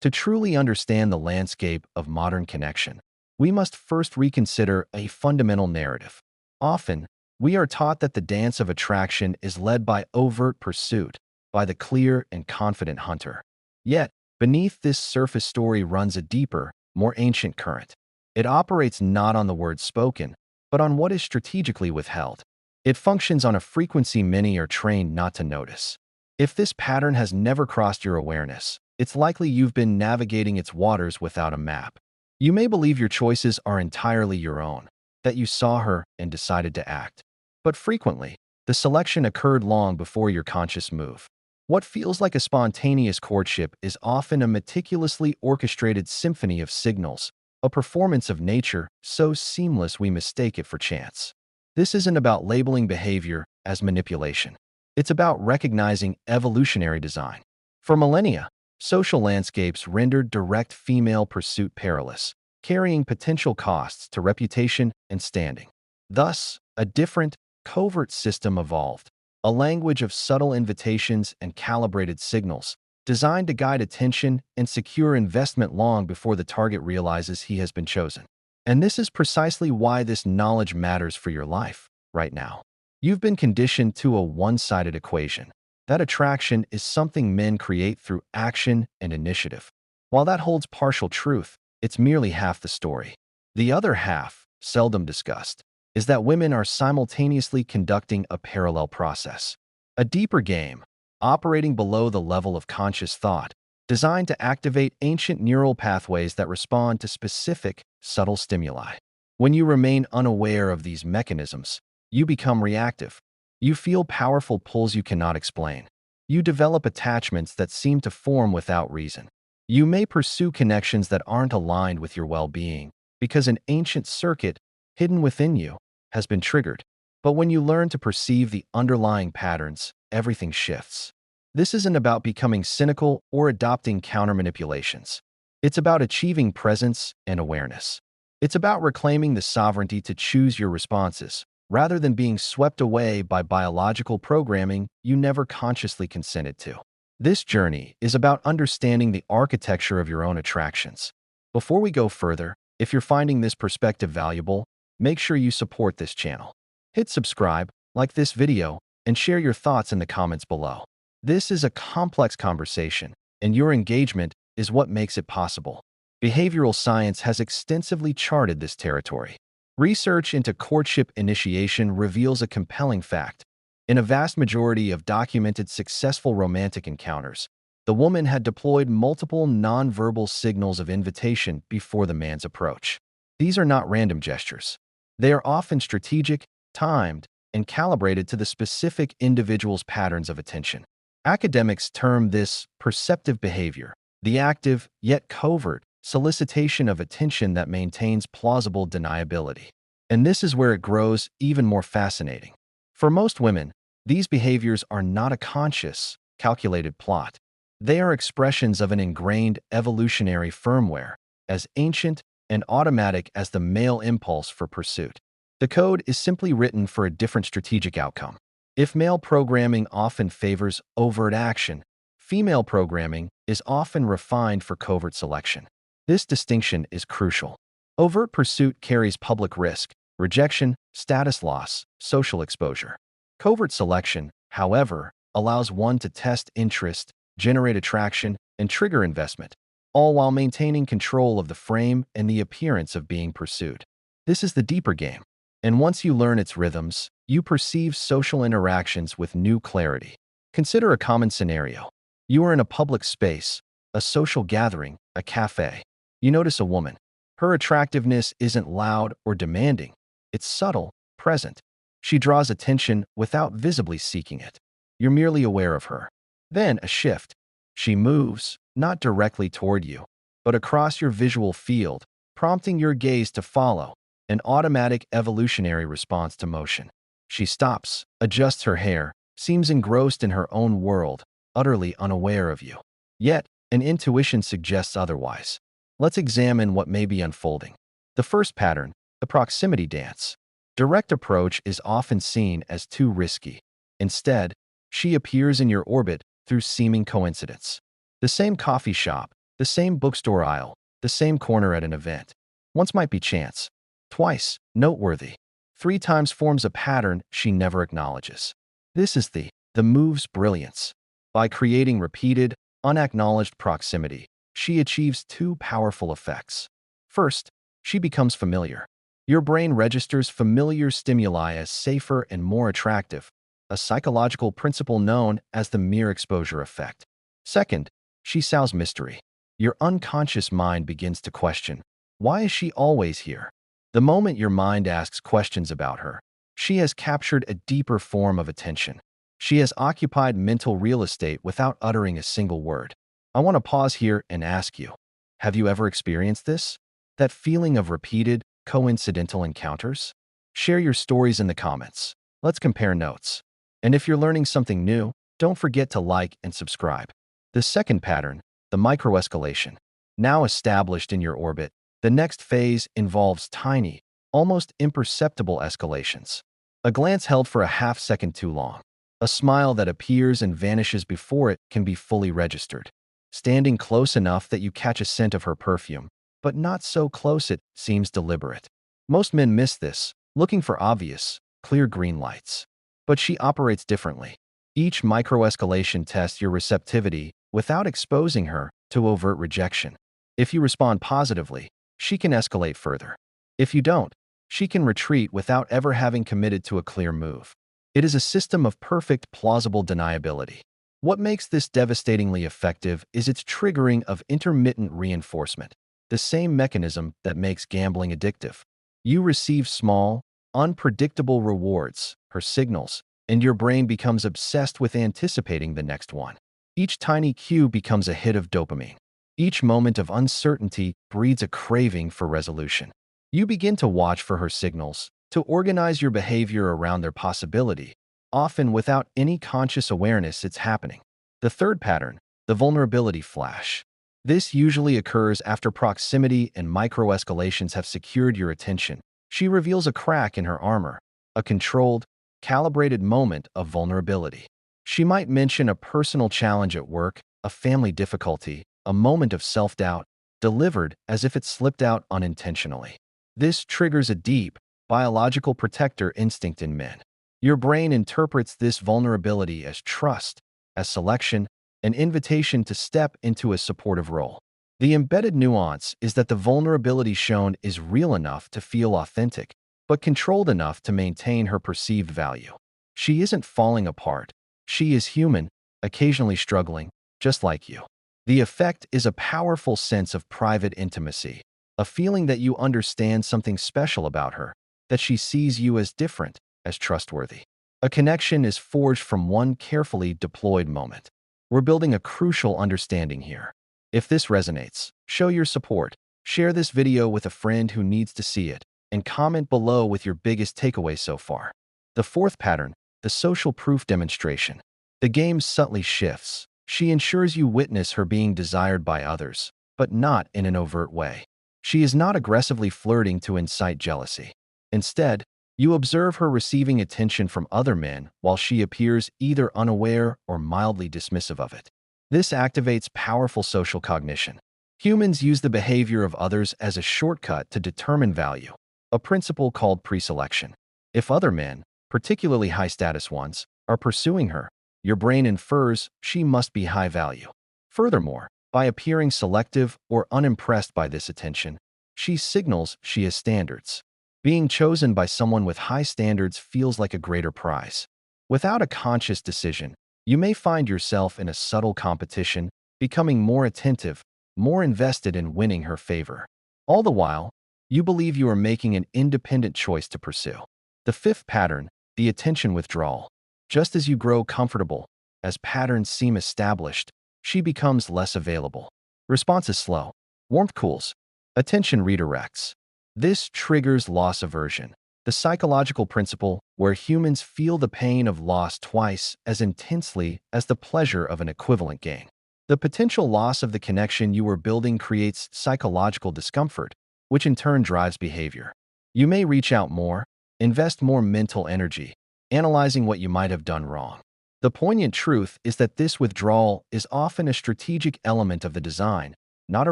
To truly understand the landscape of modern connection, we must first reconsider a fundamental narrative. Often, we are taught that the dance of attraction is led by overt pursuit, by the clear and confident hunter. Yet, beneath this surface story runs a deeper, more ancient current. It operates not on the words spoken, but on what is strategically withheld. It functions on a frequency many are trained not to notice. If this pattern has never crossed your awareness, it's likely you've been navigating its waters without a map. You may believe your choices are entirely your own, that you saw her and decided to act. But frequently, the selection occurred long before your conscious move. What feels like a spontaneous courtship is often a meticulously orchestrated symphony of signals, a performance of nature so seamless we mistake it for chance. This isn't about labeling behavior as manipulation. It's about recognizing evolutionary design. For millennia, social landscapes rendered direct female pursuit perilous, carrying potential costs to reputation and standing. Thus, a different, covert system evolved, a language of subtle invitations and calibrated signals, designed to guide attention and secure investment long before the target realizes he has been chosen. And this is precisely why this knowledge matters for your life, right now. You've been conditioned to a one-sided equation. That attraction is something men create through action and initiative. While that holds partial truth, it's merely half the story. The other half, seldom discussed, is that women are simultaneously conducting a parallel process. A deeper game, operating below the level of conscious thought, designed to activate ancient neural pathways that respond to specific, subtle stimuli. When you remain unaware of these mechanisms, you become reactive. You feel powerful pulls you cannot explain. You develop attachments that seem to form without reason. You may pursue connections that aren't aligned with your well-being because an ancient circuit, hidden within you, has been triggered. But when you learn to perceive the underlying patterns, everything shifts. This isn't about becoming cynical or adopting counter-manipulations. It's about achieving presence and awareness. It's about reclaiming the sovereignty to choose your responses, rather than being swept away by biological programming you never consciously consented to. This journey is about understanding the architecture of your own attractions. Before we go further, if you're finding this perspective valuable, make sure you support this channel. Hit subscribe, like this video, and share your thoughts in the comments below. This is a complex conversation, and your engagement is what makes it possible. Behavioral science has extensively charted this territory. Research into courtship initiation reveals a compelling fact. In a vast majority of documented successful romantic encounters, the woman had deployed multiple nonverbal signals of invitation before the man's approach. These are not random gestures. They are often strategic, timed, and calibrated to the specific individual's patterns of attention. Academics term this perceptive behavior, the active, yet covert, solicitation of attention that maintains plausible deniability. And this is where it grows even more fascinating. For most women, these behaviors are not a conscious, calculated plot. They are expressions of an ingrained evolutionary firmware, as ancient and automatic as the male impulse for pursuit. The code is simply written for a different strategic outcome. If male programming often favors overt action, female programming is often refined for covert selection. This distinction is crucial. Overt pursuit carries public risk, rejection, status loss, social exposure. Covert selection, however, allows one to test interest, generate attraction, and trigger investment, all while maintaining control of the frame and the appearance of being pursued. This is the deeper game. And once you learn its rhythms, you perceive social interactions with new clarity. Consider a common scenario. You are in a public space, a social gathering, a cafe. You notice a woman. Her attractiveness isn't loud or demanding. It's subtle, present. She draws attention without visibly seeking it. You're merely aware of her. Then a shift. She moves, not directly toward you, but across your visual field, prompting your gaze to follow, an automatic evolutionary response to motion. She stops, adjusts her hair, seems engrossed in her own world, utterly unaware of you. Yet, an intuition suggests otherwise. Let's examine what may be unfolding. The first pattern, the proximity dance. Direct approach is often seen as too risky. Instead, she appears in your orbit through seeming coincidence. The same coffee shop, The same bookstore aisle, the same corner at an event. Once might be chance. Twice, noteworthy. 3 times forms a pattern she never acknowledges. This is the move's brilliance. By creating repeated, unacknowledged proximity, she achieves 2 powerful effects. First, she becomes familiar. Your brain registers familiar stimuli as safer and more attractive, a psychological principle known as the mere exposure effect. Second, she sows mystery. Your unconscious mind begins to question, why is she always here? The moment your mind asks questions about her, she has captured a deeper form of attention. She has occupied mental real estate without uttering a single word. I want to pause here and ask you, have you ever experienced this? That feeling of repeated, coincidental encounters? Share your stories in the comments. Let's compare notes. And if you're learning something new, don't forget to like and subscribe. The second pattern, the microescalation. Now established in your orbit, the next phase involves tiny, almost imperceptible escalations. A glance held for a half-second too long. A smile that appears and vanishes before it can be fully registered. Standing close enough that you catch a scent of her perfume, but not so close it seems deliberate. Most men miss this, looking for obvious, clear green lights. But she operates differently. Each microescalation tests your receptivity without exposing her to overt rejection. If you respond positively, she can escalate further. If you don't, she can retreat without ever having committed to a clear move. It is a system of perfect, plausible deniability. What makes this devastatingly effective is its triggering of intermittent reinforcement, the same mechanism that makes gambling addictive. You receive small, unpredictable rewards, her signals, and your brain becomes obsessed with anticipating the next one. Each tiny cue becomes a hit of dopamine. Each moment of uncertainty breeds a craving for resolution. You begin to watch for her signals, to organize your behavior around their possibility, often without any conscious awareness it's happening. The third pattern, the vulnerability flash. This usually occurs after proximity and microescalations have secured your attention. She reveals a crack in her armor, a controlled, calibrated moment of vulnerability. She might mention a personal challenge at work, a family difficulty, a moment of self-doubt, delivered as if it slipped out unintentionally. This triggers a deep, biological protector instinct in men. Your brain interprets this vulnerability as trust, as selection, an invitation to step into a supportive role. The embedded nuance is that the vulnerability shown is real enough to feel authentic, but controlled enough to maintain her perceived value. She isn't falling apart. She is human, occasionally struggling, just like you. The effect is a powerful sense of private intimacy, a feeling that you understand something special about her, that she sees you as different, as trustworthy. A connection is forged from one carefully deployed moment. We're building a crucial understanding here. If this resonates, show your support, share this video with a friend who needs to see it, and comment below with your biggest takeaway so far. The fourth pattern, the social proof demonstration. The game subtly shifts. She ensures you witness her being desired by others, but not in an overt way. She is not aggressively flirting to incite jealousy. Instead, you observe her receiving attention from other men while she appears either unaware or mildly dismissive of it. This activates powerful social cognition. Humans use the behavior of others as a shortcut to determine value, a principle called preselection. If other men, particularly high-status ones, are pursuing her, your brain infers she must be high value. Furthermore, by appearing selective or unimpressed by this attention, she signals she has standards. Being chosen by someone with high standards feels like a greater prize. Without a conscious decision, you may find yourself in a subtle competition, becoming more attentive, more invested in winning her favor. All the while, you believe you are making an independent choice to pursue. The fifth pattern, the attention withdrawal. Just as you grow comfortable, as patterns seem established, she becomes less available. Response is slow. Warmth cools. Attention redirects. This triggers loss aversion, the psychological principle where humans feel the pain of loss twice as intensely as the pleasure of an equivalent gain. The potential loss of the connection you were building creates psychological discomfort, which in turn drives behavior. You may reach out more, invest more mental energy, analyzing what you might have done wrong. The poignant truth is that this withdrawal is often a strategic element of the design, not a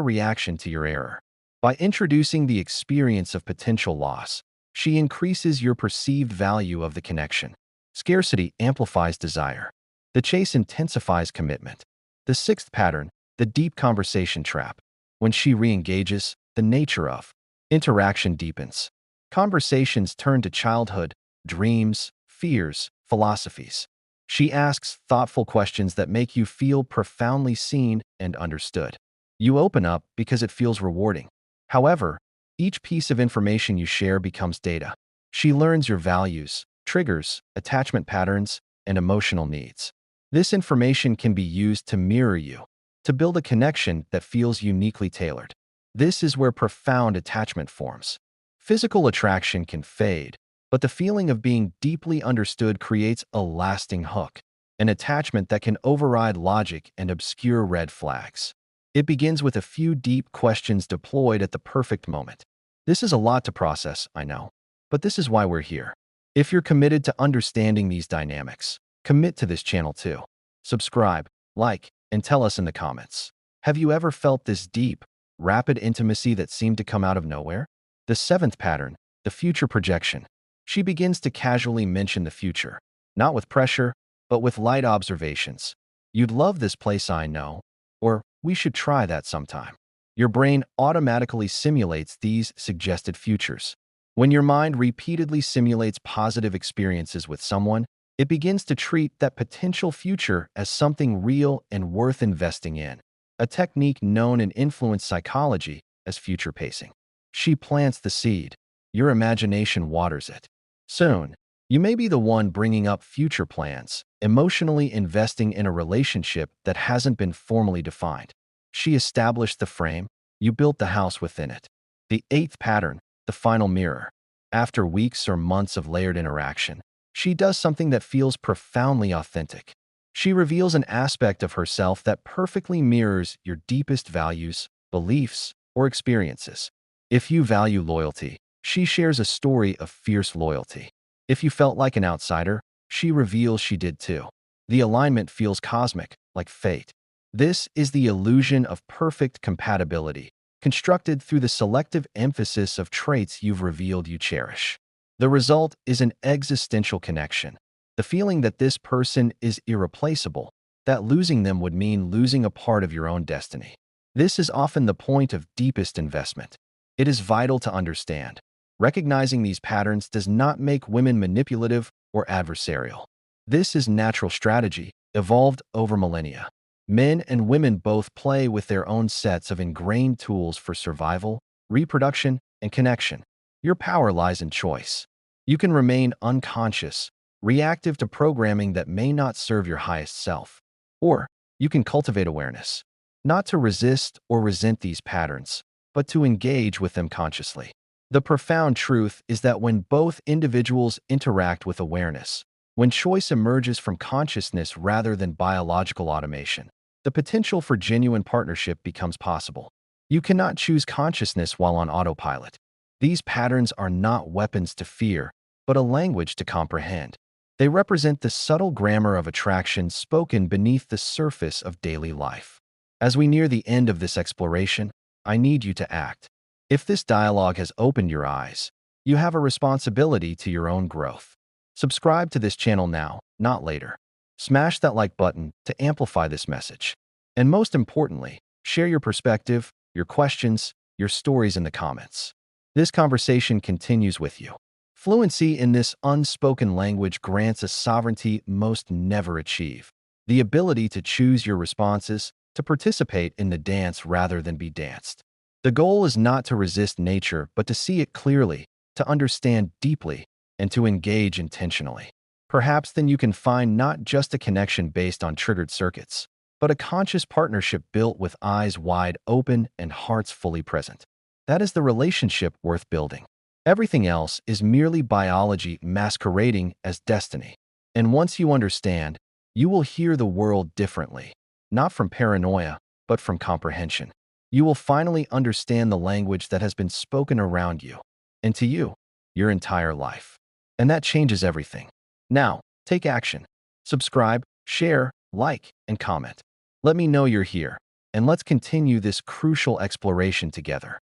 reaction to your error. By introducing the experience of potential loss, she increases your perceived value of the connection. Scarcity amplifies desire. The chase intensifies commitment. The sixth pattern, the deep conversation trap. When she re-engages, the nature of interaction deepens. Conversations turn to childhood, dreams, fears, philosophies. She asks thoughtful questions that make you feel profoundly seen and understood. You open up because it feels rewarding. However, each piece of information you share becomes data. She learns your values, triggers, attachment patterns, and emotional needs. This information can be used to mirror you, to build a connection that feels uniquely tailored. This is where profound attachment forms. Physical attraction can fade, but the feeling of being deeply understood creates a lasting hook, an attachment that can override logic and obscure red flags. It begins with a few deep questions deployed at the perfect moment. This is a lot to process, I know, but this is why we're here. If you're committed to understanding these dynamics, commit to this channel too. Subscribe, like, and tell us in the comments. Have you ever felt this deep, rapid intimacy that seemed to come out of nowhere? The seventh pattern, the future projection. She begins to casually mention the future, not with pressure, but with light observations. You'd love this place, I know, or we should try that sometime. Your brain automatically simulates these suggested futures. When your mind repeatedly simulates positive experiences with someone, it begins to treat that potential future as something real and worth investing in, a technique known in influence psychology as future pacing. She plants the seed. Your imagination waters it. Soon, you may be the one bringing up future plans, emotionally investing in a relationship that hasn't been formally defined. She established the frame. You built the house within it. The eighth pattern, the final mirror. After weeks or months of layered interaction, she does something that feels profoundly authentic. She reveals an aspect of herself that perfectly mirrors your deepest values, beliefs, or experiences. If you value loyalty, she shares a story of fierce loyalty. If you felt like an outsider, she reveals she did too. The alignment feels cosmic, like fate. This is the illusion of perfect compatibility, constructed through the selective emphasis of traits you've revealed you cherish. The result is an existential connection, the feeling that this person is irreplaceable, that losing them would mean losing a part of your own destiny. This is often the point of deepest investment. It is vital to understand. Recognizing these patterns does not make women manipulative or adversarial. This is natural strategy, evolved over millennia. Men and women both play with their own sets of ingrained tools for survival, reproduction, and connection. Your power lies in choice. You can remain unconscious, reactive to programming that may not serve your highest self. Or you can cultivate awareness, not to resist or resent these patterns, but to engage with them consciously. The profound truth is that when both individuals interact with awareness, when choice emerges from consciousness rather than biological automation, the potential for genuine partnership becomes possible. You cannot choose consciousness while on autopilot. These patterns are not weapons to fear, but a language to comprehend. They represent the subtle grammar of attraction spoken beneath the surface of daily life. As we near the end of this exploration, I need you to act. If this dialogue has opened your eyes, you have a responsibility to your own growth. Subscribe to this channel now, not later. Smash that like button to amplify this message. And most importantly, share your perspective, your questions, your stories in the comments. This conversation continues with you. Fluency in this unspoken language grants a sovereignty most never achieve. The ability to choose your responses, to participate in the dance rather than be danced. The goal is not to resist nature, but to see it clearly, to understand deeply, and to engage intentionally. Perhaps then you can find not just a connection based on triggered circuits, but a conscious partnership built with eyes wide open and hearts fully present. That is the relationship worth building. Everything else is merely biology masquerading as destiny. And once you understand, you will hear the world differently, not from paranoia, but from comprehension. You will finally understand the language that has been spoken around you, and to you, your entire life. And that changes everything. Now, take action. Subscribe, share, like, and comment. Let me know you're here. and let's continue this crucial exploration together.